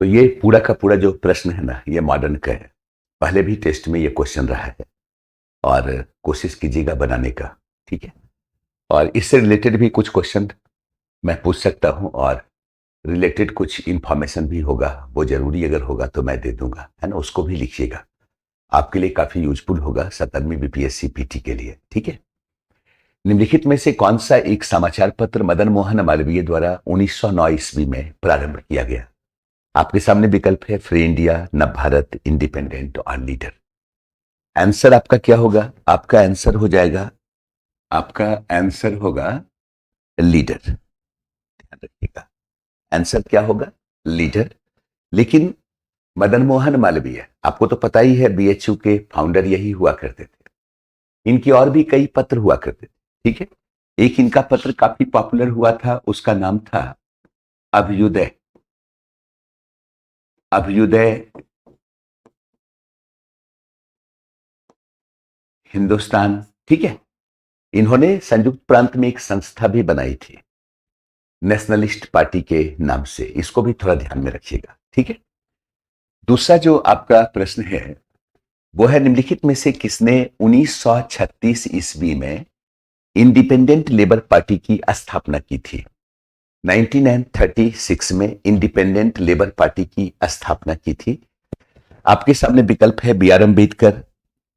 तो ये पूरा का पूरा जो प्रश्न है ना, ये मॉडर्न का है। पहले भी टेस्ट में ये क्वेश्चन रहा है और कोशिश कीजिएगा बनाने का, ठीक है। और इससे रिलेटेड भी कुछ क्वेश्चन मैं पूछ सकता हूं और रिलेटेड कुछ इंफॉर्मेशन भी होगा, वो जरूरी अगर होगा तो मैं दे दूंगा, है ना। उसको भी लिखिएगा, आपके लिए काफी यूजफुल होगा 17वीं बीपीएससी पीटी के लिए, ठीक है। निम्नलिखित में से कौन सा एक समाचार पत्र मदन मोहन मालवीय द्वारा 1909 ईस्वी में प्रारंभ किया गया? आपके सामने विकल्प है फ्री इंडिया, नव भारत, इंडिपेंडेंट और लीडर। आंसर आपका क्या होगा? आपका आंसर हो जाएगा, आपका आंसर होगा लीडर। ध्यान रखिएगा, आंसर क्या होगा? लीडर। लेकिन मदन मोहन मालवीय, आपको तो पता ही है, बीएचयू के फाउंडर यही हुआ करते थे। इनके और भी कई पत्र हुआ करते थे, ठीक है। एक इनका पत्र काफी पॉपुलर हुआ था, उसका नाम था अभ्युदय। अभ्युदय हिंदुस्तान, ठीक है। इन्होंने संयुक्त प्रांत में एक संस्था भी बनाई थी नेशनलिस्ट पार्टी के नाम से, इसको भी थोड़ा ध्यान में रखिएगा, ठीक है। दूसरा जो आपका प्रश्न है वो है, निम्नलिखित में से किसने 1936 ईस्वी में इंडिपेंडेंट लेबर पार्टी की स्थापना की थी? 1936 में इंडिपेंडेंट लेबर पार्टी की स्थापना की थी। आपके सामने विकल्प है B R Ambedkar,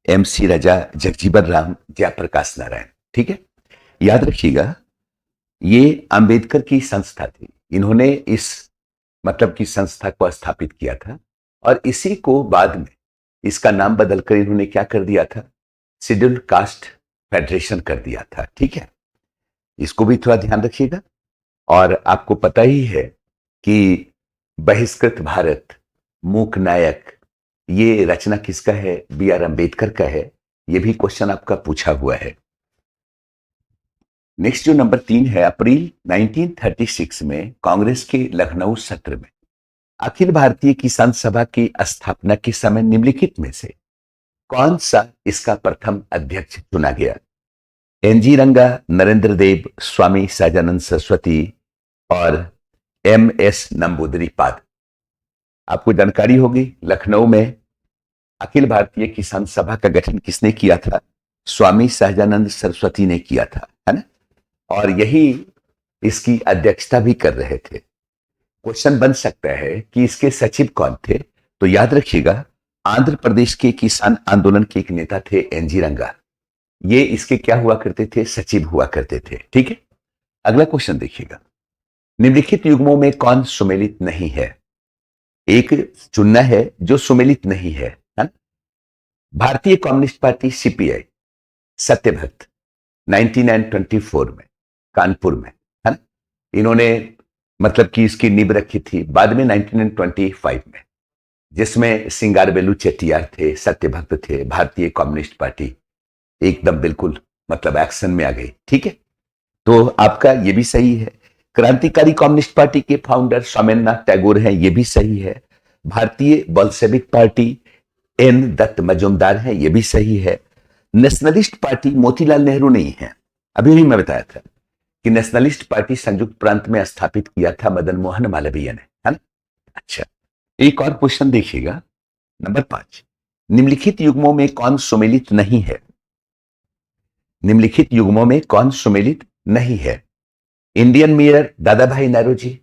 M C Raja, Jagjivan Ram, Jayaprakash Narayan, ठीक है। याद रखिएगा, ये अंबेडकर की संस्था थी। इन्होंने इस मतलब की संस्था को स्थापित किया था और इसी को बाद में इसका नाम बदलकर इन्होंने क्या कर दिया था? शेड्यूल्ड कास्ट फेडरेशन कर दिया था, ठीक है। इसको भी थोड़ा ध्यान रखिएगा। और आपको पता ही है कि बहिष्कृत भारत, मूक नायक, ये रचना किसका है? बी आर अम्बेडकर का है। ये भी क्वेश्चन आपका पूछा हुआ है। नेक्स्ट जो नंबर 3 है, अप्रैल 1936 में कांग्रेस के लखनऊ सत्र में अखिल भारतीय किसान सभा की स्थापना के समय निम्नलिखित में से कौन सा इसका प्रथम अध्यक्ष चुना गया? एनजी रंगा, नरेंद्र देव, स्वामी सहजानंद सरस्वती और एम एस नंबूदरी-पाद। आपको जानकारी होगी, लखनऊ में अखिल भारतीय किसान सभा का गठन किसने किया था? स्वामी सहजानंद सरस्वती ने किया था, है ना। और यही इसकी अध्यक्षता भी कर रहे थे। क्वेश्चन बन सकता है कि इसके सचिव कौन थे? तो याद रखिएगा, आंध्र प्रदेश के किसान आंदोलन के एक नेता थे एनजी रंगा। ये इसके क्या हुआ करते थे? सचिव हुआ करते थे, ठीक है। अगला क्वेश्चन देखिएगा, निम्नलिखित युग्मों में कौन सुमेलित नहीं है? एक चुनना है जो सुमेलित नहीं है, है? भारतीय कम्युनिस्ट पार्टी सीपीआई, सत्यभक्त 1924 में कानपुर में, है ना। इन्होंने मतलब कि इसकी नींव रखी थी बाद में 1925 में, जिसमें सिंगारवेलू चेट्टियार थे, सत्यभक्त थे। भारतीय कम्युनिस्ट पार्टी एकदम बिल्कुल मतलब एक्शन में आ गई, ठीक है। तो आपका ये भी सही है। क्रांतिकारी कम्युनिस्ट पार्टी के फाउंडर स्वामीनाथ टैगोर हैं, ये भी सही है। भारतीय Bolshevik party N Dutt Majumdar है, ये भी सही है। नेशनलिस्ट पार्टी मोतीलाल नेहरू नहीं है। अभी भी मैं बताया था कि नेशनलिस्ट पार्टी संयुक्त प्रांत में स्थापित किया था मदन मोहन मालवीय ने, है ना। अच्छा, एक और क्वेश्चन देखिएगा, नंबर 5, निम्नलिखित युग्मों में कौन सुमेलित नहीं है? निम्नलिखित युग्मों में कौन सुमेलित नहीं है? इंडियन मेयर दादा भाई नौरोजी,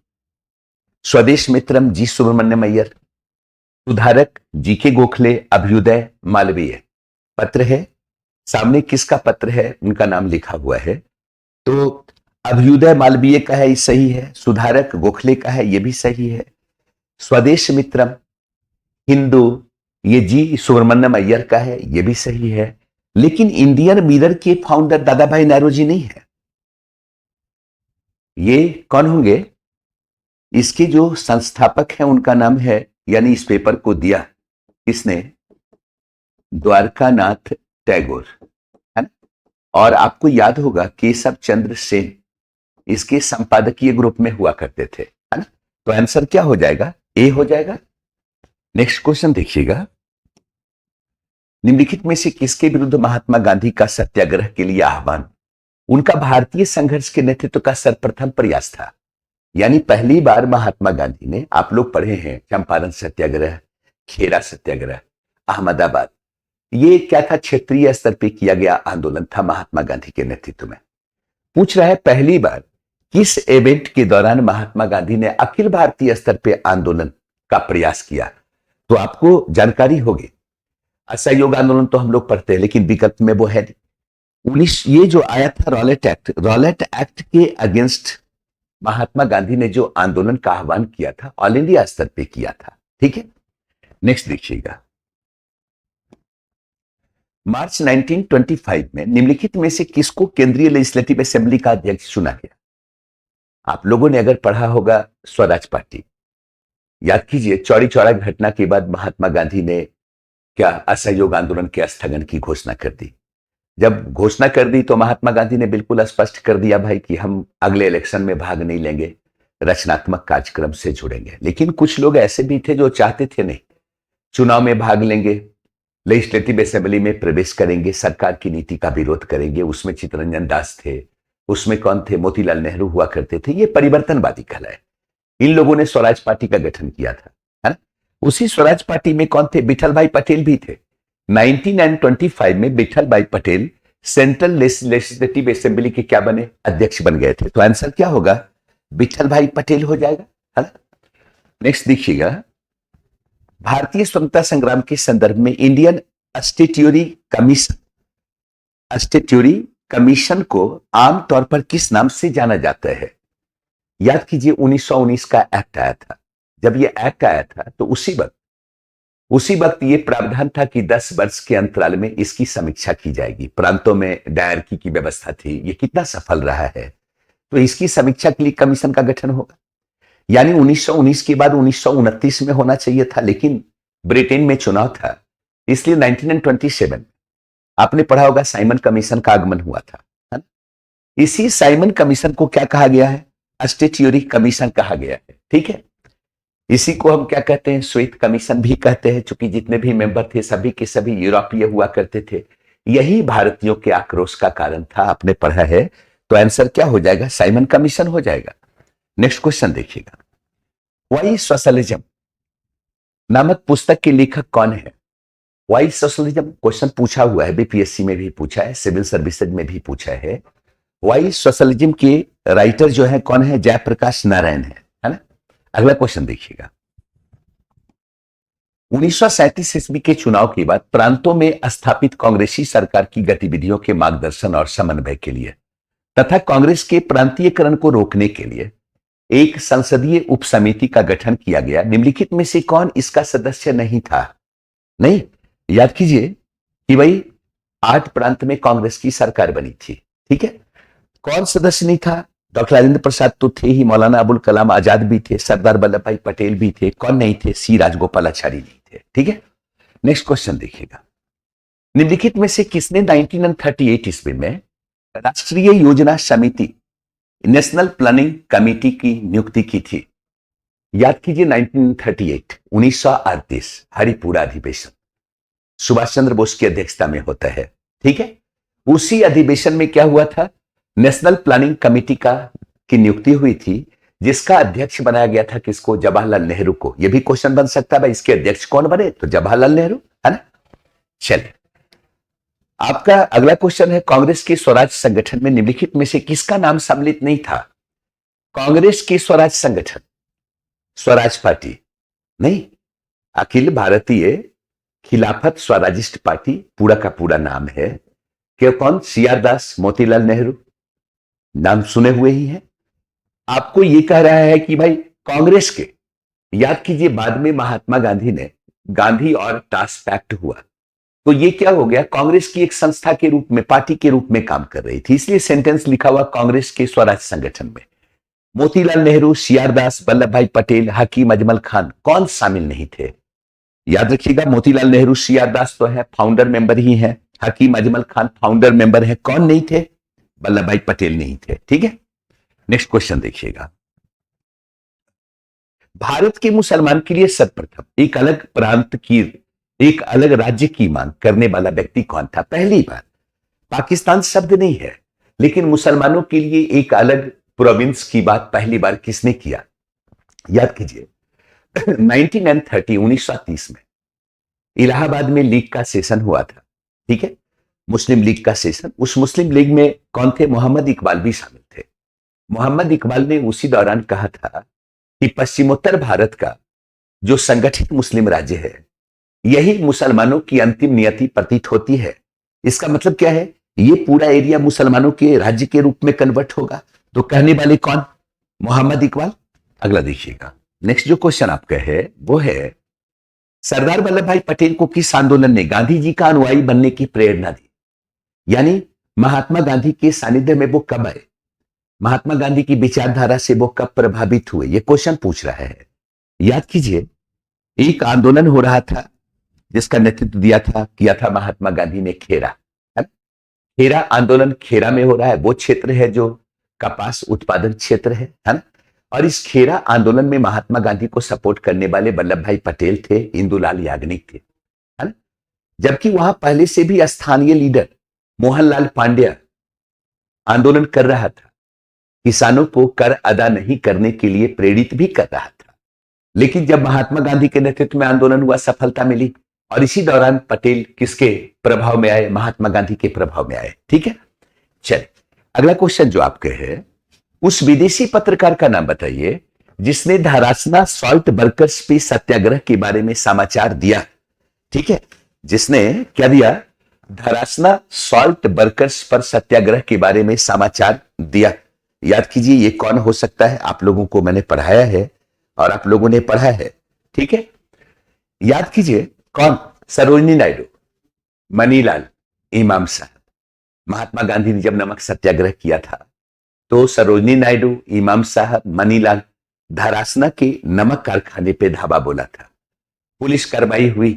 स्वदेश मित्रम जी सुब्रमण्यम अय्यर, सुधारक जी के गोखले, अभ्युदय मालवीय। पत्र है सामने, किसका पत्र है उनका नाम लिखा हुआ है। तो अभ्युदय मालवीय का है, ये सही है। सुधारक गोखले का है, ये भी सही है। स्वदेश मित्रम हिंदू, ये जी सुब्रमण्यम अय्यर का है, ये भी सही है। लेकिन इंडियन मिरर के फाउंडर दादा भाई नौरोजी नहीं है। ये कौन होंगे? इसके जो संस्थापक हैं उनका नाम है, यानी इस पेपर को दिया किसने? द्वारकानाथ टैगोर, है ना। और आपको याद होगा केशव चंद्र सेन इसके संपादकीय ग्रुप में हुआ करते थे, है ना। तो आंसर क्या हो जाएगा? ए हो जाएगा। नेक्स्ट क्वेश्चन देखिएगा, निम्नलिखित में से किसके विरुद्ध महात्मा गांधी का सत्याग्रह के लिए आह्वान? उनका भारतीय संघर्ष के नेतृत्व का सर्वप्रथम प्रयास था। यानी पहली बार महात्मा गांधी ने, आप लोग पढ़े हैं चंपारण सत्याग्रह, खेरा सत्याग्रह, अहमदाबाद, ये क्या था, क्षेत्रीय स्तर पे किया गया आंदोलन था महात्मा गांधी के नेतृत्व में। पूछ रहा है पहली बार किस इवेंट के दौरान महात्मा गांधी ने अखिल भारतीय स्तर पे आंदोलन का प्रयास किया, तो आपको जानकारी होगी। असहयोग आंदोलन तो हम लोग पढ़ते हैं, लेकिन विकल्प में वो है नहीं। 19 ये जो आया था रॉलेट एक्ट के अगेंस्ट महात्मा गांधी ने जो आंदोलन का आह्वान किया था, ऑल इंडिया स्तर पे किया था। ठीक है, नेक्स्ट देखिएगा। मार्च 1925 में निम्नलिखित में से किसको केंद्रीय लेजिस्लेटिव असेंबली का अध्यक्ष चुना गया? आप लोगों ने अगर पढ़ा होगा स्वराज पार्टी, याद कीजिए चौरी चौरा घटना के बाद महात्मा गांधी ने क्या असहयोग आंदोलन के स्थगन की घोषणा कर दी। जब घोषणा कर दी तो महात्मा गांधी ने बिल्कुल स्पष्ट कर दिया भाई कि हम अगले इलेक्शन में भाग नहीं लेंगे, रचनात्मक कार्यक्रम से जुड़ेंगे। लेकिन कुछ लोग ऐसे भी थे जो चाहते थे नहीं, चुनाव में भाग लेंगे, लेजिस्लेटिव असेंबली में प्रवेश करेंगे, सरकार की नीति का विरोध करेंगे। उसमें चित्तरंजन दास थे, उसमें कौन थे, मोतीलाल नेहरू हुआ करते थे। ये परिवर्तनवादी कहलाए। इन लोगों ने स्वराज पार्टी का गठन किया था, है ना। उसी स्वराज पार्टी में कौन थे, विठल भाई पटेल भी थे। 1925 में विठल भाई पटेल सेंट्रल लेजिस्लेटिव असेंबली के क्या बने, अध्यक्ष बन गए थे। तो आंसर क्या होगा, विठल भाई पटेल हो जाएगा, है ना। नेक्स्ट देखिएगा, भारतीय स्वतंत्रता संग्राम के संदर्भ में इंडियन स्टैट्यूटरी कमीशन को आमतौर पर किस नाम से जाना जाता है? याद कीजिए 1919 का एक्ट आया था। जब ये एक्ट आया था तो उसी वक्त ये प्रावधान था कि 10 वर्ष के अंतराल में इसकी समीक्षा की जाएगी। प्रांतों में डायरकी की व्यवस्था थी, ये कितना सफल रहा है, तो इसकी समीक्षा के लिए कमीशन का गठन होगा। यानी 1919 के बाद 1929 में होना चाहिए था, लेकिन ब्रिटेन में चुनाव था, इसलिए 1927 आपने पढ़ा होगा साइमन कमीशन का आगमन हुआ था, है ना? इसी साइमन कमीशन को क्या कहा गया है, स्टैट्यूटरी कमीशन कहा गया है। ठीक है, इसी को हम क्या कहते हैं, श्वेत कमीशन भी कहते हैं, चूंकि जितने भी मेंबर थे सभी के सभी यूरोपीय हुआ करते थे। यही भारतीयों के आक्रोश का कारण था, आपने पढ़ा है। तो आंसर क्या हो जाएगा, साइमन कमीशन हो जाएगा। नेक्स्ट क्वेश्चन देखिएगा, वाई सोशलिज्म नामक पुस्तक के लेखक कौन है? वाई सोशलिज्म क्वेश्चन पूछा हुआ है, बीपीएससी में भी पूछा है, सिविल सर्विसेज में भी पूछा है। वाई सोशलिज्म के राइटर जो है कौन है, जयप्रकाश नारायण है ना। अगला क्वेश्चन देखिएगा, 1937 ईस्वी के चुनाव के बाद प्रांतों में स्थापित कांग्रेसी सरकार की गतिविधियों के मार्गदर्शन और समन्वय के लिए तथा कांग्रेस के प्रांतीयकरण को रोकने के लिए एक संसदीय उपसमिति का गठन किया गया। निम्नलिखित में से कौन इसका सदस्य नहीं था? नहीं, याद कीजिए कि भाई 8 प्रांत में कांग्रेस की सरकार बनी थी। ठीक है, कौन सदस्य नहीं था? डॉक्टर राजेंद्र प्रसाद तो थे ही, मौलाना अबुल कलाम आजाद भी थे, सरदार वल्लभ भाई पटेल भी थे। कौन नहीं थे? सी राजगोपालाचारी नहीं थे। ठीक है, नेक्स्ट क्वेश्चन देखिएगा, निम्नलिखित में से किसने 1938 ईस्वी में राष्ट्रीय योजना समिति नेशनल प्लानिंग कमेटी की नियुक्ति की थी? याद कीजिए 1938 हरिपुरा अधिवेशन सुभाष चंद्र बोस की अध्यक्षता में होता है। ठीक है, उसी अधिवेशन में क्या हुआ था, नेशनल प्लानिंग कमेटी की नियुक्ति हुई थी, जिसका अध्यक्ष बनाया गया था किसको, जवाहरलाल नेहरू को। यह भी क्वेश्चन बन सकता है भाई इसके अध्यक्ष कौन बने, तो जवाहरलाल नेहरू, है ना। चलिए, आपका अगला क्वेश्चन है, कांग्रेस के स्वराज संगठन में निम्नलिखित में से किसका नाम सम्मिलित नहीं था? कांग्रेस के स्वराज संगठन, स्वराज पार्टी नहीं, अखिल भारतीय खिलाफत स्वराजिस्ट पार्टी पूरा का पूरा नाम है। क्यों? कौन? सीआर दास, मोतीलाल नेहरू, नाम सुने हुए ही हैं। आपको यह कह रहा है कि भाई कांग्रेस के, याद कीजिए बाद में महात्मा गांधी ने गांधी और टास पैक्ट हुआ, तो ये क्या हो गया, कांग्रेस की एक संस्था के रूप में, पार्टी के रूप में काम कर रही थी, इसलिए सेंटेंस लिखा हुआ कांग्रेस के स्वराज संगठन में मोतीलाल नेहरू, सीआर दास, वल्लभ भाई पटेल, हकीम अजमल खान कौन शामिल नहीं थे? याद रखिएगा, मोतीलाल नेहरू, सीआर दास तो है फाउंडर मेंबर ही हैं, हकीम अजमल खान फाउंडर मेंबर है, कौन नहीं थे? वल्लभ भाई पटेल नहीं थे। ठीक है, नेक्स्ट क्वेश्चन देखिएगा, भारत के मुसलमान के लिए सर्वप्रथम एक अलग प्रांत की, एक अलग राज्य की मांग करने वाला व्यक्ति कौन था? पहली बार, पाकिस्तान शब्द नहीं है, लेकिन मुसलमानों के लिए एक अलग प्रोविंस की बात पहली बार किसने किया? याद कीजिए 1930 में इलाहाबाद में लीग का सेशन हुआ था, ठीक है, मुस्लिम लीग का सेशन। उस मुस्लिम लीग में कौन थे? मोहम्मद इकबाल भी शामिल थे। मोहम्मद इकबाल ने उसी दौरान कहा था कि पश्चिमोत्तर भारत का जो संगठित मुस्लिम राज्य है, यही मुसलमानों की अंतिम नियति प्रतीत होती है। इसका मतलब क्या है? ये पूरा एरिया मुसलमानों के राज्य के रूप में कन्वर्ट होगा। तो कहने वाले कौन? मोहम्मद इकबाल। अगला देखिएगा, नेक्स्ट जो क्वेश्चन आपका है वो है, सरदार वल्लभ भाई पटेल को किस आंदोलन ने गांधी जी का अनुयायी बनने की प्रेरणा दी? यानी महात्मा गांधी के सानिध्य में वो कब आए, महात्मा गांधी की विचारधारा से वो कब प्रभावित हुए, ये क्वेश्चन पूछ रहा है। याद कीजिए, एक आंदोलन हो रहा था जिसका नेतृत्व किया था महात्मा गांधी ने, खेरा, है? खेरा आंदोलन खेरा में हो रहा है, वो क्षेत्र है जो कपास उत्पादन क्षेत्र है ना? और इस खेरा आंदोलन में महात्मा गांधी को सपोर्ट करने वाले वल्लभ भाई पटेल थे, इंदुलाल याग्निक थे, है ना? जबकि वहां पहले से भी स्थानीय लीडर मोहनलाल पांड्या आंदोलन कर रहा था, किसानों को कर अदा नहीं करने के लिए प्रेरित भी कर रहा था। लेकिन जब महात्मा गांधी के नेतृत्व में आंदोलन हुआ, सफलता मिली, और इसी दौरान पटेल किसके प्रभाव में आए? महात्मा गांधी के प्रभाव में आए। ठीक है, चलिए अगला क्वेश्चन जो आपके है, उस विदेशी पत्रकार का नाम बताइए जिसने धरासना सॉल्ट वर्कर्स पे सत्याग्रह के बारे में समाचार दिया। ठीक है, जिसने क्या दिया? धरासना सॉल्ट वर्कर्स पर सत्याग्रह के बारे में समाचार दिया। याद कीजिए ये कौन हो सकता है? आप लोगों को मैंने पढ़ाया है और आप लोगों ने पढ़ा है, ठीक है। याद कीजिए कौन? सरोजिनी नायडू, मनीलाल, इमाम साहब। महात्मा गांधी ने जब नमक सत्याग्रह किया था तो सरोजिनी नायडू, इमाम साहब, मनीलाल धरासना के नमक कारखाने पे धावा बोला था। पुलिस कार्रवाई हुई,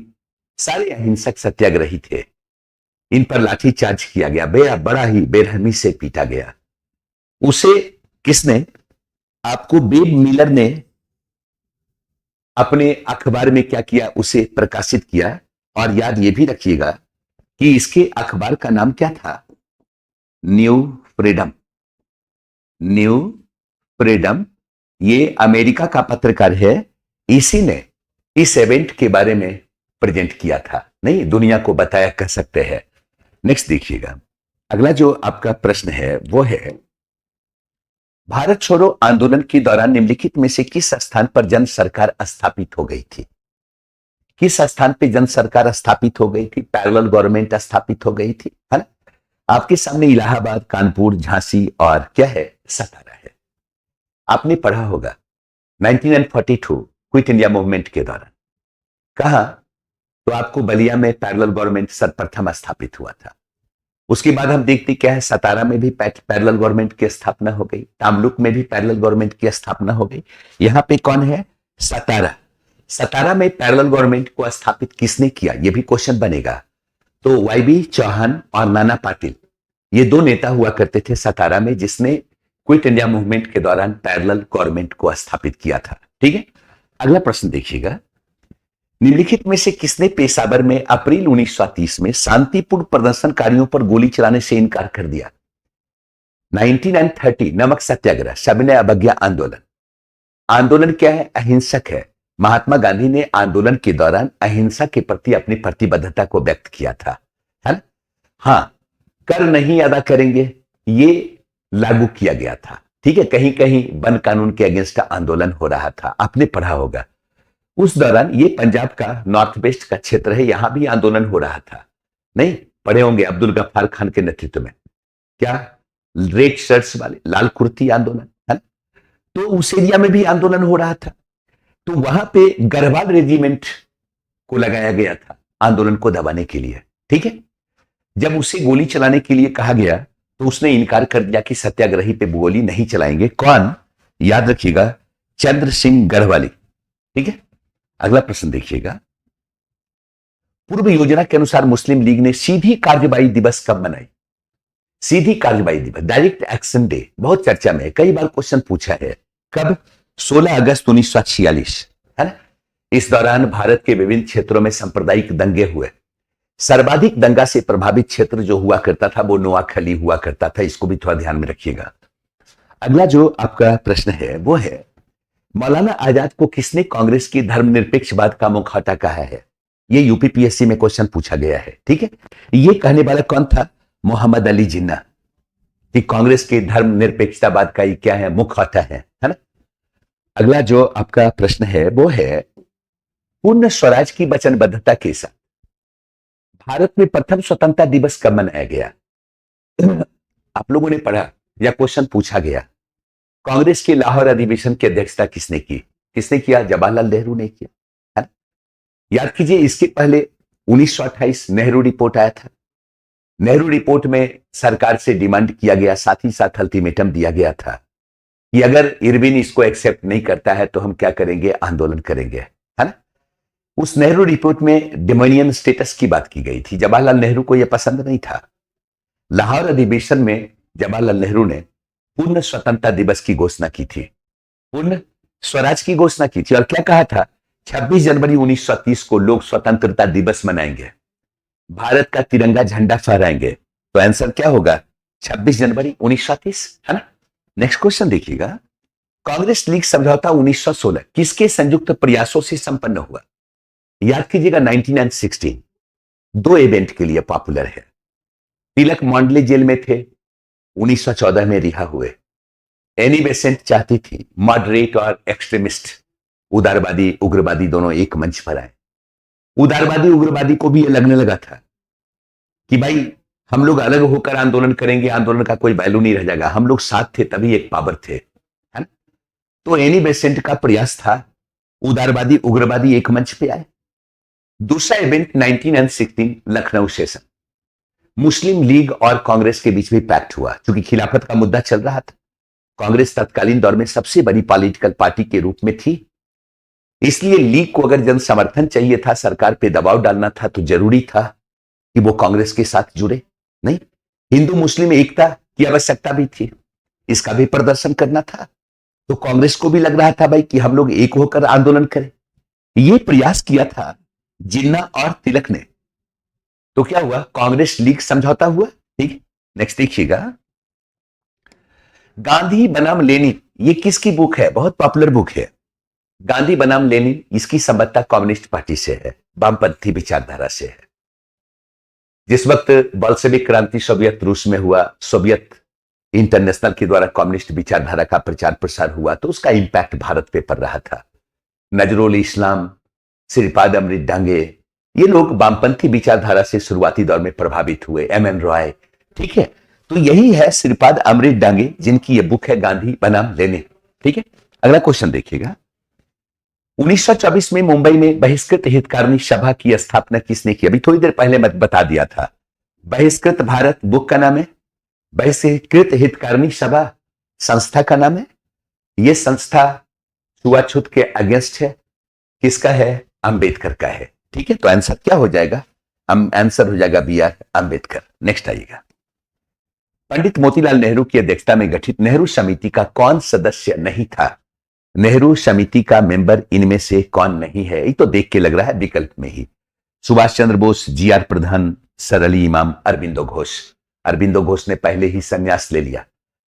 सारे अहिंसक सत्याग्रही थे, इन पर लाठीचार्ज किया गया, बड़ा ही बेरहमी से पीटा गया। उसे किसने? आपको बेब मिलर ने अपने अखबार में क्या किया? उसे प्रकाशित किया। और याद ये भी रखिएगा कि इसके अखबार का नाम क्या था? New freedom. न्यू फ्रीडम, ये अमेरिका का पत्रकार है, इसी ने इस इवेंट के बारे में प्रेजेंट किया था, नहीं दुनिया को बताया कह सकते हैं। नेक्स्ट देखिएगा, अगला जो आपका प्रश्न है वो है, भारत छोड़ो आंदोलन के दौरान निम्नलिखित में से किस स्थान पर जन सरकार स्थापित हो गई थी? किस स्थान पे जन सरकार स्थापित हो गई थी? पैरेलल गवर्नमेंट स्थापित हो गई थी, है ना? आपके सामने इलाहाबाद, कानपुर, झांसी और क्या है? सतारा है। आपने पढ़ा होगा 1942 क्विट इंडिया मूवमेंट के दौरान कहा, तो आपको बलिया में पैरेलल गवर्नमेंट सर्वप्रथम स्थापित हुआ था। उसके बाद हम देखते क्या है, सतारा में भी पैरेलल गवर्नमेंट की स्थापना हो गई, तामलुक में भी पैरेलल गवर्नमेंट की स्थापना हो गई। यहां पे कौन है? सतारा। सतारा में पैरेलल गवर्नमेंट को स्थापित किसने किया? यह भी क्वेश्चन बनेगा। तो वाईबी चौहान और नाना पाटिल, ये दो नेता हुआ करते थे सतारा में, जिसने क्विट इंडिया मूवमेंट के दौरान पैरेलल गवर्नमेंट को स्थापित किया था। ठीक है, अगला प्रश्न देखिएगा, निम्नलिखित में से किसने पेशावर में अप्रैल 1930 में शांतिपूर्ण प्रदर्शनकारियों पर गोली चलाने से इनकार कर दिया? 1930 नमक सत्याग्रह, सविनय अवज्ञा आंदोलन। आंदोलन क्या है? अहिंसक है। महात्मा गांधी ने आंदोलन के दौरान अहिंसा के प्रति अपनी प्रतिबद्धता को व्यक्त किया था, है ना? हाँ, कर नहीं अदा करेंगे ये लागू किया गया था। ठीक है, कहीं कहीं वन कानून के अगेंस्ट आंदोलन हो रहा था, आपने पढ़ा होगा। उस दौरान ये पंजाब का नॉर्थ वेस्ट का क्षेत्र है, यहां भी आंदोलन हो रहा था, नहीं पढ़े होंगे? अब्दुल गफ्फार खान के नेतृत्व में क्या रेड शर्ट्स वाले, लाल कुर्ती आंदोलन, है ना? तो उस एरिया में भी आंदोलन हो रहा था। तो वहां पे गढ़वाल रेजिमेंट को लगाया गया था आंदोलन को दबाने के लिए। ठीक है, जब उसे गोली चलाने के लिए कहा गया तो उसने इनकार कर दिया कि सत्याग्रही पे गोली नहीं चलाएंगे। कौन? याद रखिएगा, चंद्र सिंह गढ़वाली। ठीक है, अगला प्रश्न देखिएगा, पूर्व योजना के अनुसार मुस्लिम लीग ने सीधी कार्रवाई दिवस कब मनाई? सीधी कार्रवाई दिवस, डायरेक्ट एक्शन डे, बहुत चर्चा में है, कई बार क्वेश्चन पूछा है। कब? 16 अगस्त 1946, है ना? इस दौरान भारत के विभिन्न क्षेत्रों में सांप्रदायिक दंगे हुए। सर्वाधिक दंगा से प्रभावित क्षेत्र जो हुआ करता था वो नोआखली हुआ करता था, इसको भी थोड़ा ध्यान में रखिएगा। अगला जो आपका प्रश्न है वो है, मौलाना आजाद को किसने कांग्रेस की धर्मनिरपेक्षवाद का मुखौटा कहा है? ये यूपीपीएससी में क्वेश्चन पूछा गया है। ठीक है, ये कहने वाला कौन था? मोहम्मद अली जिन्ना, कि कांग्रेस की धर्मनिरपेक्षतावाद का ये क्या है? मुखौटा है ना। अगला जो आपका प्रश्न है वो है, पूर्ण स्वराज की वचनबद्धता के साथ भारत में प्रथम स्वतंत्रता दिवस कब मनाया गया? आप लोगों ने पढ़ा या क्वेश्चन पूछा गया, कांग्रेस के लाहौर अधिवेशन की अध्यक्षता किसने की? किसने किया? जवाहरलाल नेहरू ने किया, है ना? याद कीजिए, इसके पहले 1928 नेहरू रिपोर्ट आया था। नेहरू रिपोर्ट में सरकार से डिमांड किया गया, साथ ही साथ अल्टीमेटम दिया गया था कि अगर इरविन इसको एक्सेप्ट नहीं करता है तो हम क्या करेंगे? आंदोलन करेंगे, है ना। उस नेहरू रिपोर्ट में डोमिनियन स्टेटस की बात की गई थी। जवाहरलाल नेहरू को यह पसंद नहीं था। लाहौर अधिवेशन में जवाहरलाल नेहरू ने पूर्ण स्वतंत्रता दिवस की घोषणा की थी, पूर्ण स्वराज की घोषणा की थी। और क्या कहा था? 26 जनवरी 1930 को लोग स्वतंत्रता दिवस मनाएंगे, भारत का तिरंगा झंडा फहराएंगे। तो आंसर क्या होगा? 26 जनवरी 1930, है ना। नेक्स्ट क्वेश्चन देखिएगा, कांग्रेस लीग समझौता 1916 किसके संयुक्त प्रयासों से संपन्न हुआ? याद कीजिएगा, 19 एंड 16 दो इवेंट के लिए पॉपुलर है। तिलक मांडले जेल में थे, 1914 में रिहा हुए। एनी बेसेंट चाहती थी मॉडरेट और एक्सट्रीमिस्ट, उदारवादी उग्रवादी दोनों एक मंच पर आए। उदारवादी उग्रवादी को भी यह लगने लगा था कि भाई हम लोग अलग होकर आंदोलन करेंगे, आंदोलन का कोई वैल्यू नहीं रह जाएगा, हम लोग साथ थे तभी एक पावर थे, है ना। तो एनी बेसेंट का प्रयास था उदारवादी उग्रवादी एक मंच पे आए। दूसरा event 19 and 16 Lucknow session, Muslim league और कांग्रेस के बीच भी पैक्ट हुआ। क्योंकि खिलाफत का मुद्दा चल रहा था, कांग्रेस तत्कालीन दौर में सबसे बड़ी पॉलिटिकल पार्टी के रूप में थी, इसलिए लीग को अगर जन समर्थन चाहिए था, सरकार पे दबाव डालना था, तो जरूरी था कि वो कांग्रेस के साथ जुड़े। नहीं, हिंदू मुस्लिम एकता की आवश्यकता भी थी, इसका भी प्रदर्शन करना था। तो कांग्रेस को भी लग रहा था भाई कि हम लोग एक होकर आंदोलन करें। ये प्रयास किया था जिन्ना और तिलक ने। तो क्या हुआ? कांग्रेस लीग समझौता हुआ। ठीक, नेक्स्ट देखिएगा, गांधी बनाम लेनिन, ये किसकी बुक है? बहुत पॉपुलर बुक है। गांधी बनाम लेनिन, इसकी संबद्धता कम्युनिस्ट पार्टी से है, वामपंथी विचारधारा से है। जिस वक्त बॉल्शेविक क्रांति सोवियत रूस में हुआ, सोवियत इंटरनेशनल के द्वारा कम्युनिस्ट विचारधारा का प्रचार प्रसार हुआ, तो उसका इंपैक्ट भारत पे पड़ रहा था। नजरुल इस्लाम, श्रीपाद अमृत डांगे, ये लोग वामपंथी विचारधारा से शुरुआती दौर में प्रभावित हुए। एम.एन. रॉय, ठीक है। तो यही है श्रीपाद अमृत डांगे, जिनकी ये बुक है गांधी बनाम लेनिन। ठीक है, अगला क्वेश्चन देखिएगा, 1924 में मुंबई में बहिष्कृत हितकारिणी सभा की स्थापना किसने की? अभी थोड़ी देर पहले मैं बता दिया था। बहिष्कृत भारत बुक का नाम है, बहिष्कृत हितकारिणी सभा संस्था का नाम है। यह संस्था छुआछूत के अगेंस्ट है। किसका है? अंबेडकर का है। ठीक है, तो आंसर क्या हो जाएगा? आंसर हो जाएगा बी आर अंबेडकर। नेक्स्ट आइएगा, पंडित मोतीलाल नेहरू की अध्यक्षता में गठित नेहरू समिति का कौन सदस्य नहीं था? नेहरू समिति का मेंबर इनमें से कौन नहीं है? ये तो देख के लग रहा है विकल्प में ही। सुभाष चंद्र बोस, जी.आर. प्रधान, सर अली इमाम, अरबिंदो घोष। अरबिंदो घोष ने पहले ही संन्यास ले लिया,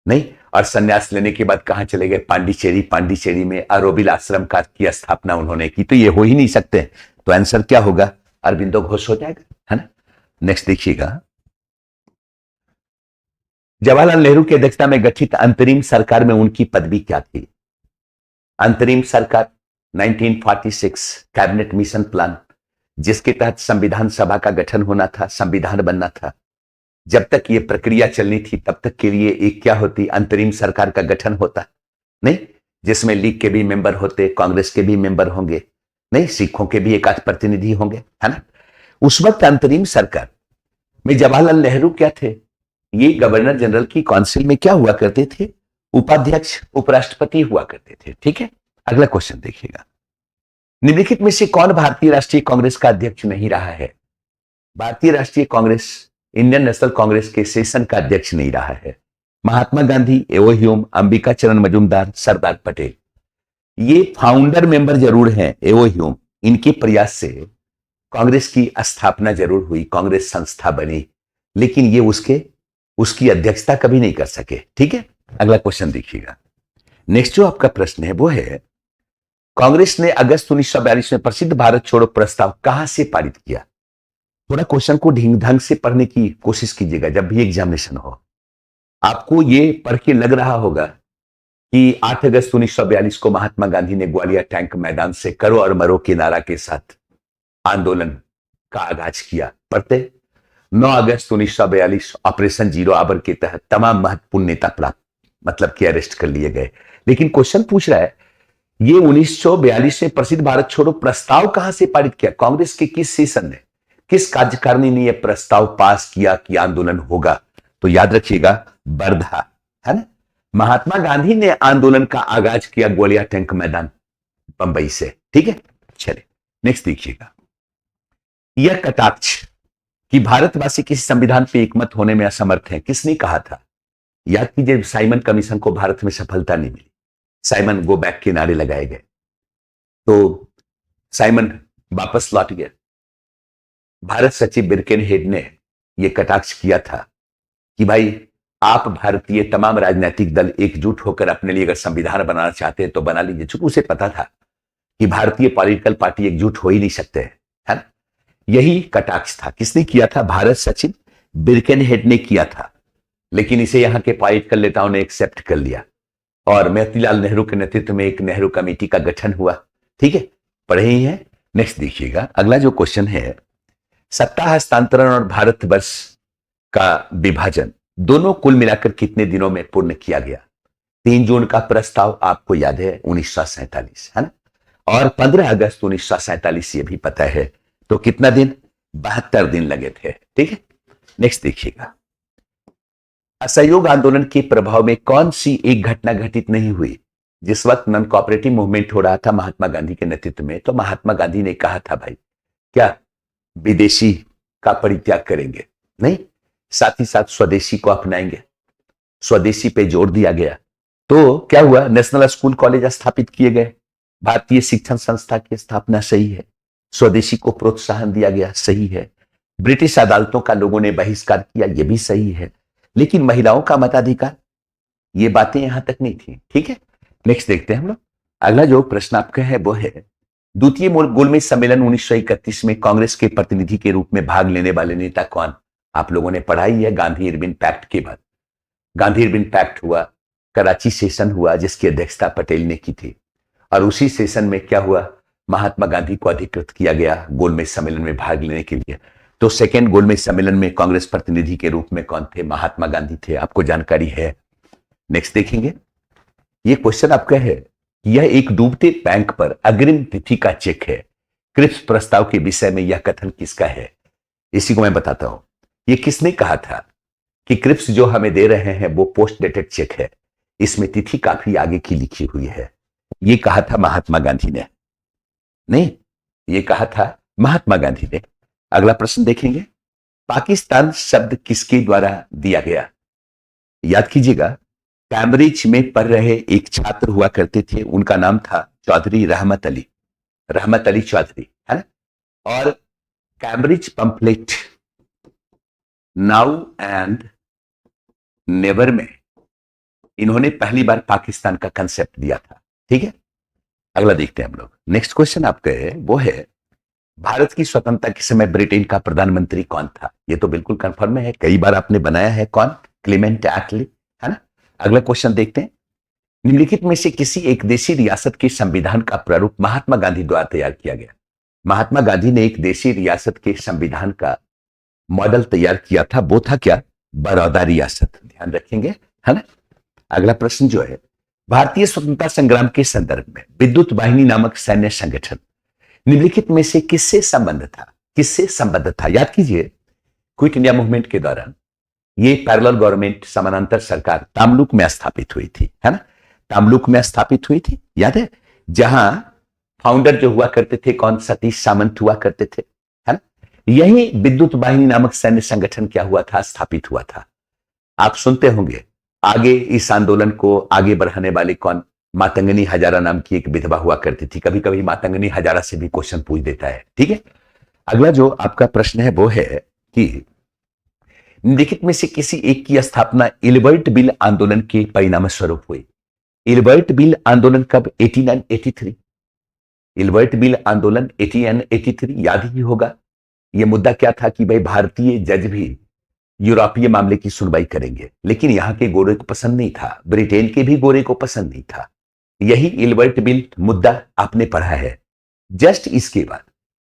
नहीं, और संन्यास लेने के बाद कहां चले गए? पांडिचेरी। पांडिचेरी में अरोबिल आश्रम का की स्थापना उन्होंने की। तो ये हो ही नहीं सकते, तो आंसर क्या होगा? अरबिंदो घोष हो जाएगा, है ना। नेक्स्ट देखिएगा, जवाहरलाल नेहरू की अध्यक्षता में गठित अंतरिम सरकार में उनकी पदवी क्या थी? अंतरिम सरकार 1946 कैबिनेट मिशन प्लान, जिसके तहत संविधान सभा का गठन होना था, संविधान बनना था। जब तक ये प्रक्रिया चलनी थी तब तक के लिए एक क्या होती? अंतरिम सरकार का गठन होता, नहीं, जिसमें लीग के भी मेंबर होते, कांग्रेस के भी मेंबर होंगे, नहीं, सिखों के भी एक आध प्रतिनिधि होंगे, है ना। उस वक्त अंतरिम सरकार में जवाहरलाल नेहरू क्या थे? ये गवर्नर जनरल की काउंसिल में क्या हुआ करते थे? उपाध्यक्ष, उपराष्ट्रपति हुआ करते थे। ठीक है, अगला क्वेश्चन देखिएगा, निम्नलिखित में से कौन भारतीय राष्ट्रीय कांग्रेस का अध्यक्ष नहीं रहा है? भारतीय राष्ट्रीय कांग्रेस, इंडियन नेशनल कांग्रेस के सेशन का अध्यक्ष नहीं रहा है। महात्मा गांधी, एवो ह्यूम, अंबिका चरण मजूमदार, सरदार पटेल। ये फाउंडर मेंबर जरूर हैं, एवो ह्यूम। इनके प्रयास से कांग्रेस की स्थापना जरूर हुई, कांग्रेस संस्था बनी, लेकिन ये उसकी अध्यक्षता कभी नहीं कर सके। ठीक है, अगला क्वेश्चन देखिएगा। नेक्स्ट जो आपका प्रश्न है वो है, कांग्रेस ने अगस्त 1942 में प्रसिद्ध भारत छोड़ो प्रस्ताव कहां से पारित किया? थोड़ा क्वेश्चन को ढंग ढंग से पढ़ने की कोशिश कीजिएगा जब भी एग्जामिनेशन हो। आपको ये पढ़ के लग रहा होगा कि 8 अगस्त 1942 को महात्मा गांधी ने ग्वालियर टैंक मैदान से करो और मरो के नारा के साथ आंदोलन का आगाज किया। पढ़ते 9 अगस्त 1942 ऑपरेशन जीरो आवर के तहत तमाम महत्वपूर्ण नेता प्राप्त मतलब कि अरेस्ट कर लिए गए। लेकिन क्वेश्चन पूछ रहा है ये 1942 में प्रसिद्ध भारत छोड़ो प्रस्ताव कहां से पारित किया? कांग्रेस के किस सेशन ने, किस कार्यकारिणी ने यह प्रस्ताव पास किया कि आंदोलन होगा? तो याद रखिएगा वर्धा, है ना। महात्मा गांधी ने आंदोलन का आगाज किया ग्वालियर टैंक मैदान बंबई से। ठीक है, चलिए नेक्स्ट देखिएगा। यह कटाक्ष कि भारतवासी किसी संविधान पे एकमत होने में असमर्थ है, किसने कहा था? याद कीजिए, साइमन कमीशन को भारत में सफलता नहीं मिली, साइमन गो बैक के नारे लगाए गए, तो साइमन वापस लौट गया। भारत सचिव बिर्केनहेड ने यह कटाक्ष किया था कि भाई आप भारतीय तमाम राजनीतिक दल एकजुट होकर अपने लिए अगर संविधान बनाना चाहते हैं तो बना लीजिए। चूंकि उसे पता था कि भारतीय पॉलिटिकल पार्टी एकजुट हो ही नहीं सकते हैं, है ना। यही कटाक्ष था। किसने किया था? भारत सचिव बिर्केनहेड ने किया था। लेकिन इसे यहां के पॉलिटिकल नेताओं ने एक्सेप्ट कर लिया और मोतीलाल नेहरू के नेतृत्व में एक नेहरू कमेटी का गठन हुआ। ठीक है, पढ़े ही हैं। नेक्स्ट देखिएगा, अगला जो क्वेश्चन है, सत्ता हस्तांतरण और भारतवर्ष का विभाजन दोनों कुल मिलाकर कितने दिनों में पूर्ण किया गया? 3 जून का प्रस्ताव आपको याद है 1947, है ना, और 15 अगस्त 1947 ये भी पता है। तो कितना दिन? 72 दिन लगे थे। ठीक है, नेक्स्ट देखिएगा। असहयोग आंदोलन के प्रभाव में कौन सी एक घटना घटित नहीं हुई? जिस वक्त नॉन कोऑपरेटिव मूवमेंट हो रहा था महात्मा गांधी के नेतृत्व में, तो महात्मा गांधी ने कहा था भाई क्या विदेशी का परित्याग करेंगे? नहीं, साथ ही साथ स्वदेशी को अपनाएंगे। स्वदेशी पे जोर दिया गया। तो क्या हुआ? नेशनल स्कूल कॉलेज स्थापित किए गए, भारतीय शिक्षण संस्था की स्थापना, सही है। स्वदेशी को प्रोत्साहन दिया गया, सही है। ब्रिटिश अदालतों का लोगों ने बहिष्कार किया, यह भी सही है। लेकिन महिलाओं का मताधिकार, ये बातें यहां तक नहीं थी। ठीक है, नेक्स्ट देखते हैं हम लोग। अगला जो प्रश्न आपका है वो है, द्वितीय गोलमेज सम्मेलन 1931 में कांग्रेस के प्रतिनिधि के रूप में भाग लेने वाले नेता कौन? आप लोगों ने पढ़ाई है गांधी इरविन पैक्ट के बाद। गांधी इरविन पैक्ट हुआ, कराची सेशन हुआ जिसकी अध्यक्षता पटेल ने की थी, और उसी सेशन में क्या हुआ? महात्मा गांधी को अधिकृत किया गया गोलमेज सम्मेलन में भाग लेने के लिए। तो सेकेंड गोलमेज सम्मेलन में कांग्रेस प्रतिनिधि के रूप में कौन थे? महात्मा गांधी थे, आपको जानकारी है। नेक्स्ट देखेंगे, यह क्वेश्चन आपका है, यह एक डूबते बैंक पर अग्रिम तिथि का चेक है। क्रिप्स प्रस्ताव के विषय में यह कथन किसका है? इसी को मैं बताता हूं। यह किसने कहा था कि क्रिप्स जो हमें दे रहे हैं वो पोस्ट डेटेड चेक है, इसमें तिथि काफी आगे की लिखी हुई है। यह कहा था महात्मा गांधी ने, नहीं, यह कहा था महात्मा गांधी ने। अगला प्रश्न देखेंगे, पाकिस्तान शब्द किसके द्वारा दिया गया? याद कीजिएगा, कैम्ब्रिज में पढ़ रहे एक छात्र हुआ करते थे, उनका नाम था चौधरी रहमत अली चौधरी, है ना। और Cambridge pamphlet now and never में इन्होंने पहली बार पाकिस्तान का कंसेप्ट दिया था। ठीक है, अगला देखते हैं हम लोग। नेक्स्ट क्वेश्चन आपका है वो है, भारत की स्वतंत्रता के समय ब्रिटेन का प्रधानमंत्री कौन था? ये तो बिल्कुल कंफर्म है, कई बार आपने बनाया है। कौन? क्लेमेंट एटली, है ना। अगला क्वेश्चन देखते हैं, निम्नलिखित में से किसी एक देशी रियासत के संविधान का प्रारूप महात्मा गांधी द्वारा तैयार किया गया? महात्मा गांधी ने एक देशी रियासत के संविधान का मॉडल तैयार किया था, वो था क्या? बड़ौदा रियासत, ध्यान रखेंगे, है ना। अगला प्रश्न जो है, भारतीय स्वतंत्रता संग्राम के संदर्भ में विद्युत वाहिनी नामक सैन्य संगठन निम्नलिखित में से किससे संबंध था? किससे संबद्ध था? याद कीजिए, क्विट इंडिया मूवमेंट के दौरान ये पैरेलल गवर्नमेंट, समानांतर सरकार तामलुक में स्थापित हुई थी, है ना। तामलुक में स्थापित हुई थी, याद है, जहां फाउंडर जो हुआ करते थे कौन? सतीश सामंत हुआ करते थे, है ना। यही विद्युत वाहिनी नामक सैन्य संगठन क्या हुआ था? स्थापित हुआ था। आप सुनते होंगे आगे इस आंदोलन को आगे बढ़ाने वाले कौन? मातंगनी हजारा नाम की एक विधवा हुआ करती थी। कभी कभी मातंगनी हजारा से भी क्वेश्चन पूछ देता है। ठीक है, अगला जो आपका प्रश्न है वो है कि निम्नलिखित में से किसी एक की स्थापना इल्बर्ट बिल आंदोलन के परिणाम स्वरूप हुई? इल्बर्ट बिल आंदोलन कब? 1883। इल्बर्ट बिल आंदोलन 1883 याद ही होगा। यह मुद्दा क्या था कि भाई भारतीय जज भी यूरोपीय मामले की सुनवाई करेंगे, लेकिन यहां के गोरे को पसंद नहीं था, ब्रिटेन के भी गोरे को पसंद नहीं था। यही इल्बर्ट बिल मुद्दा आपने पढ़ा है। जस्ट इसके बाद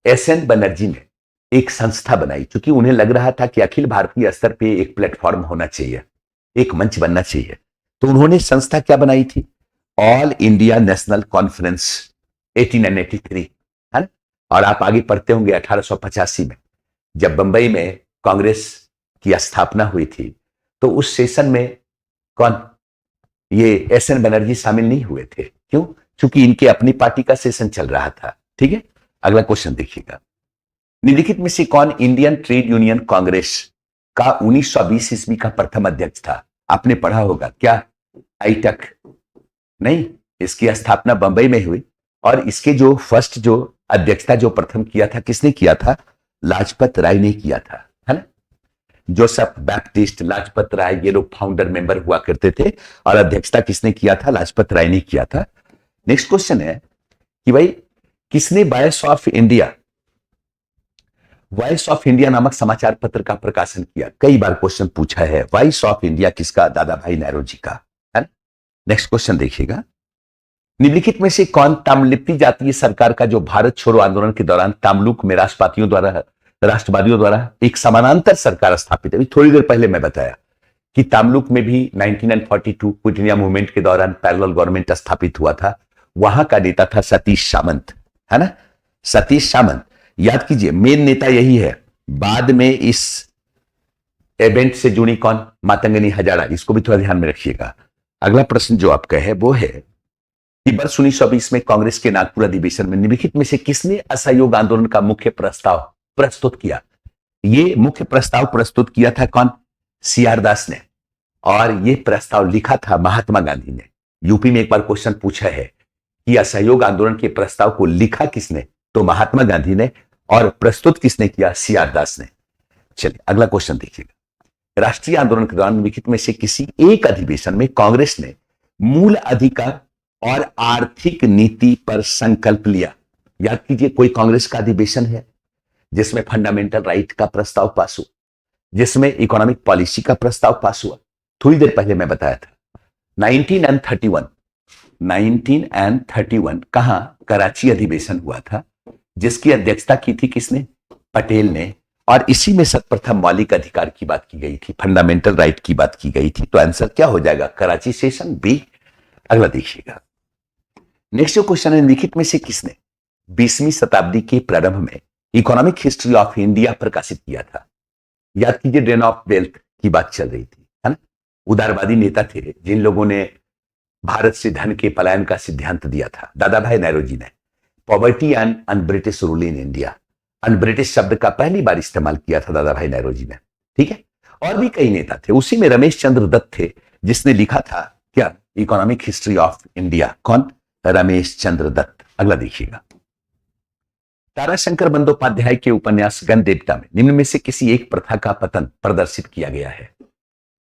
एसएन बनर्जी ने एक संस्था बनाई, क्योंकि उन्हें लग रहा था कि अखिल भारतीय स्तर पे एक प्लेटफॉर्म होना चाहिए, एक मंच बनना चाहिए। तो उन्होंने संस्था क्या बनाई थी? ऑल इंडिया नेशनल कॉन्फ्रेंस 1883, है ना। और आप आगे पढ़ते होंगे 1885 में जब बंबई में कांग्रेस की स्थापना हुई थी, तो उस सेशन में कौन, ये एसएन बनर्जी शामिल नहीं हुए थे। क्यों? क्योंकि इनके अपनी पार्टी का सेशन चल रहा था। ठीक है, अगला क्वेश्चन देखिएगा। निम्नलिखित में से कौन इंडियन ट्रेड यूनियन कांग्रेस का 1920 ईस्वी का प्रथम अध्यक्ष था? आपने पढ़ा होगा क्या? आईटक नहीं, इसकी स्थापना बंबई में हुई और इसके जो फर्स्ट जो अध्यक्षता जो प्रथम किया था, किसने किया था? लाजपत राय ने किया था, है ना। जोसेफ बैप्टिस्ट, लाजपत राय, ये लोग फाउंडर मेंबर हुआ करते थे और अध्यक्षता किसने किया था? लाजपत राय ने किया था। नेक्स्ट क्वेश्चन है कि भाई किसने वॉइस ऑफ इंडिया नामक समाचार पत्र का प्रकाशन किया? कई बार क्वेश्चन पूछा है। वॉइस ऑफ इंडिया किसका? दादा भाई नौरोजी का, है ना। नेक्स्ट क्वेश्चन देखिएगा। निम्नलिखित में से कौन ताम्रलिप्ति जातीय सरकार का जो भारत छोड़ो आंदोलन के दौरान तामलुक में राष्ट्रवादियों द्वारा एक समानांतर सरकार स्थापित है? थोड़ी देर पहले मैं बताया कि तामलुक में भी 1942 क्विट इंडिया मूवमेंट के दौरान पैरेलल गवर्नमेंट स्थापित हुआ था। वहां का नेता था सतीश सामंत, है ना। सतीश सामंत याद कीजिए, मेन नेता यही है। बाद में इस इवेंट से जुड़ी कौन? मातंगनी हजारा, इसको भी थोड़ा ध्यान में रखिएगा। अगला प्रश्न जो आपका है वो है कि वर्ष 1920 में कांग्रेस के नागपुर अधिवेशन में निम्नलिखित में से किसने असहयोग आंदोलन का मुख्य प्रस्ताव प्रस्तुत किया? ये मुख्य प्रस्ताव प्रस्तुत किया था कौन? सीआर दास ने। और ये प्रस्ताव लिखा था महात्मा गांधी ने। यूपी में एक बार क्वेश्चन पूछा है कि असहयोग आंदोलन के प्रस्ताव को लिखा किसने? तो महात्मा गांधी ने। और प्रस्तुत किसने किया? सीआर दास ने। चलिए अगला क्वेश्चन देखिएगा। राष्ट्रीय आंदोलन के दौरान निम्नलिखित में से किसी एक अधिवेशन में कांग्रेस ने मूल अधिकार और आर्थिक नीति पर संकल्प लिया? याद कीजिए, कोई कांग्रेस का अधिवेशन है जिसमें फंडामेंटल राइट का प्रस्ताव पास हुआ, जिसमें इकोनॉमिक पॉलिसी का प्रस्ताव पास हुआ। थोड़ी देर पहले मैं बताया था 1931 कहां? कराची अधिवेशन हुआ था, जिसकी अध्यक्षता की थी किसने? पटेल ने। और इसी में सर्वप्रथम मौलिक अधिकार की बात की गई थी, फंडामेंटल राइट की बात की गई थी। तो आंसर क्या हो जाएगा? Karachi session B. अगला देखिएगा। नेक्स्ट जो क्वेश्चन है, निम्नलिखित में से किसने 20वीं शताब्दी के प्रारंभ में इकोनॉमिक हिस्ट्री ऑफ इंडिया प्रकाशित किया था? याद कीजिए, ड्रेन ऑफ वेल्थ की बात चल रही थी, है ना। उदारवादी नेता थे जिन लोगों ने भारत से धन के पलायन का सिद्धांत दिया था, दादा भाई नौरोजी ने। Poverty and un-British rule in India, un-British शब्द का पहली बार इस्तेमाल किया था दादा भाई नौरोजी ने। ठीक है, और भी कई नेता थे। उसी में रमेश चंद्र दत्त थे जिसने लिखा था क्या? Economic history of India. कौन? रमेश चंद्र दत्त। अगला देखिएगा। ताराशंकर बंदोपाध्याय के उपन्यास गणदेवता में निम्न में से किसी एक प्रथा का पतन प्रदर्शित किया गया है?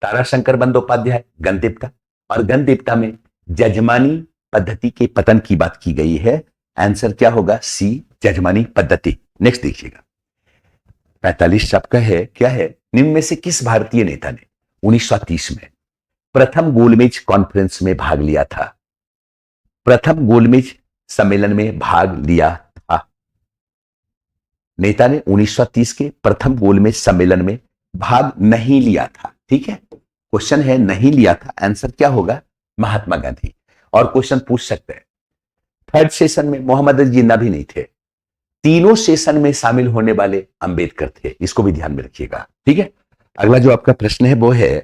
ताराशंकर बंदोपाध्याय, गणदेवता। और गणदेवता में जजमानी पद्धति के पतन की बात की गई है। आंसर क्या होगा? सी, जजमानी पद्धति। नेक्स्ट देखिएगा। 45 आपका है, क्या है? निम्न में से किस भारतीय नेता ने 1930 में प्रथम गोलमेज कॉन्फ्रेंस में भाग लिया था? प्रथम गोलमेज सम्मेलन में भाग लिया था। नेता ने 1930 के प्रथम गोलमेज सम्मेलन में भाग नहीं लिया था। ठीक है, क्वेश्चन है नहीं लिया था। आंसर क्या होगा? महात्मा गांधी। और क्वेश्चन पूछ सकते हैं, थर्ड सेशन में मोहम्मद अली जिन्ना भी नहीं थे, तीनों सेशन में शामिल होने वाले अंबेडकर थे। इसको भी ध्यान में रखिएगा। ठीक है, अगला जो आपका प्रश्न है वो है,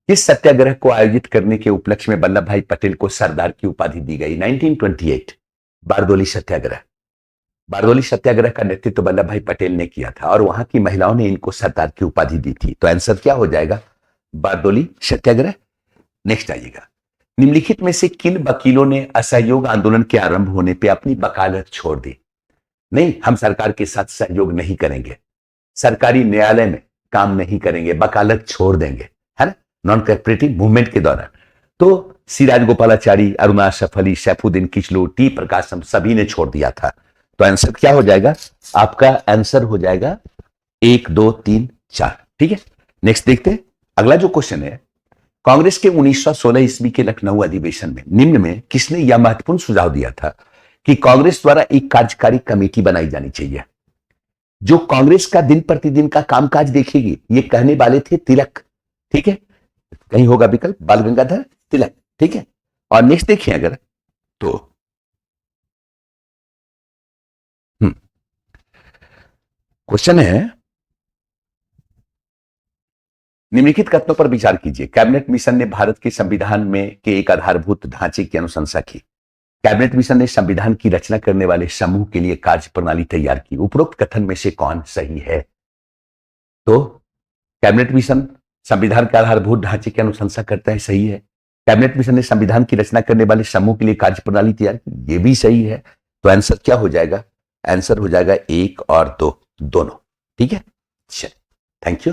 किस सत्याग्रह को आयोजित करने के उपलक्ष्य में वल्लभ भाई पटेल को सरदार की उपाधि दी गई? 1928 बारदोली सत्याग्रह। बारदोली सत्याग्रह का नेतृत्व वल्लभ भाई पटेल ने किया था और वहां की महिलाओं ने इनको सरदार की उपाधि दी थी। तो आंसर क्या हो जाएगा? बारदोली सत्याग्रह। नेक्स्ट आइएगा। निम्नलिखित में से किन वकीलों ने असहयोग आंदोलन के आरंभ होने पर अपनी वकालत छोड़ दी? नहीं, हम सरकार के साथ सहयोग नहीं करेंगे, सरकारी न्यायालय में काम नहीं करेंगे, वकालत छोड़ देंगे, है ना, नॉन कोऑपरेटिव मूवमेंट के दौरान। तो सी राजगोपालाचारी, अरुणा असफ अली, सैफुद्दीन किचलू, टी प्रकाशम सभी ने छोड़ दिया था। तो आंसर क्या हो जाएगा? आपका आंसर हो जाएगा 1, 2, 3, 4। ठीक है, नेक्स्ट देखते हैं। अगला जो क्वेश्चन है, कांग्रेस के 1916 ईस्वी के लखनऊ अधिवेशन में निम्न में किसने यह महत्वपूर्ण सुझाव दिया था कि कांग्रेस द्वारा एक कार्यकारी कमेटी बनाई जानी चाहिए जो कांग्रेस का दिन प्रतिदिन का कामकाज देखेगी? ये कहने वाले थे तिलक। ठीक है, कहीं होगा विकल्प, बाल गंगाधर तिलक। ठीक है, और नेक्स्ट देखिए अगर तो क्वेश्चन है, निम्नलिखित कथनों पर विचार कीजिए। कैबिनेट मिशन ने भारत के संविधान में के एक आधारभूत ढांचे की अनुशंसा की। कैबिनेट मिशन ने संविधान की रचना करने वाले समूह के लिए कार्य प्रणाली तैयार की। उपरोक्त कथन में से कौन सही है? तो कैबिनेट मिशन संविधान के आधारभूत ढांचे की अनुशंसा करता है, सही है। कैबिनेट मिशन ने संविधान की रचना करने वाले समूह के लिए कार्य प्रणाली तैयार की, ये भी सही है। तो आंसर क्या हो जाएगा? आंसर हो जाएगा 1 और 2 दोनों। ठीक है, चलिए, थैंक यू।